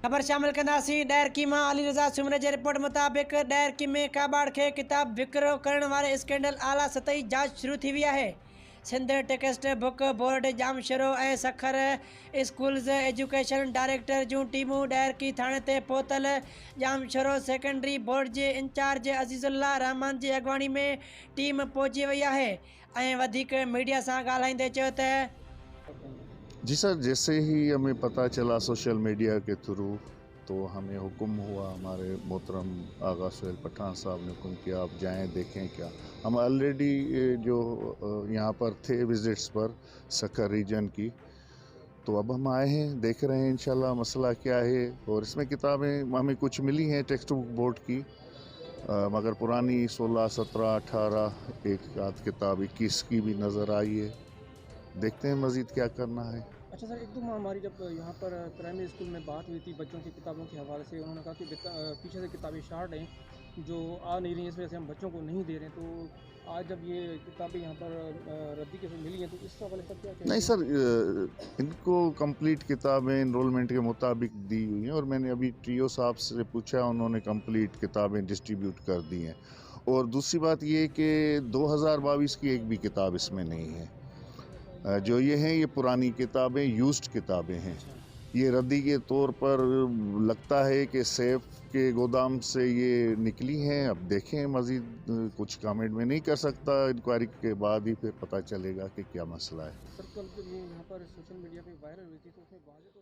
खबर शामिल कंदासीं। डायरकी मां अली रज़ा सुमरे जे रिपोर्ट मुताबिक़ डायरकी में काबाड़ खे किताब विकिरो करण वारे स्कैंडल आला सतही जांच शुरू थी वई आहे। सिंध टेक्स्ट बुक बोर्ड जामशरो ऐं सखर स्कूल्स एजुकेशन डायरेक्टर जूं टीमूं डायरकी थाणे ते पहुतल जामशरो सेकेंडरी बोर्ड जे इंचार्ज अज़ीज़ुल्लाह रहमान जी अॻवानी में टीम पहुची वई आहे ऐं वधीक मीडिया सां ॻाल्हाईंदे चयो त जी सर, जैसे ही हमें पता चला सोशल मीडिया के थ्रू, तो हमें हुक्म हुआ, हमारे मोहतरम आगा सुहेल पठान साहब ने हुक्म किया आप जाएं देखें क्या। हम ऑलरेडी जो यहाँ पर थे विजिट्स पर सखर रीजन की, तो अब हम आए हैं, देख रहे हैं इंशाल्लाह मसला क्या है। और इसमें किताबें हमें कुछ मिली हैं टेक्स्ट बुक बोर्ड की, मगर पुरानी 16, 17, 18 एक आध किताब 21 की भी नज़र आई है। देखते हैं मज़ीद क्या करना है। अच्छा सर, एक दो माह हमारी जब यहाँ पर प्राइमरी स्कूल में बात हुई थी बच्चों की किताबों के हवाले से, उन्होंने कहा कि पीछे से किताबें शार्ट हैं जो आ नहीं रही हैं, इस वजह से हम बच्चों को नहीं दे रहे हैं। तो आज जब ये किताबें यहाँ पर रद्दी के मिली हैं, तो इस हवाले पर क्या नहीं सर, इनको कंप्लीट किताबें इनरोलमेंट के मुताबिक दी हुई हैं, और मैंने अभी टीओ साहब से पूछा, उन्होंने कंप्लीट किताबें डिस्ट्रीब्यूट कर दी हैं। और दूसरी बात ये कि 2022 की एक भी किताब इसमें नहीं है। जो ये हैं ये पुरानी किताबें, यूज्ड किताबें हैं। ये रद्दी के तौर पर लगता है कि सेफ के गोदाम से ये निकली हैं। अब देखें, मज़ीद कुछ कमेंट में नहीं कर सकता, इंक्वायरी के बाद ही फिर पता चलेगा कि क्या मसला है। सर कल जब ये यहाँ पर सोशल मीडिया पे वायरल हुई थी तो उसमें वाज़ेह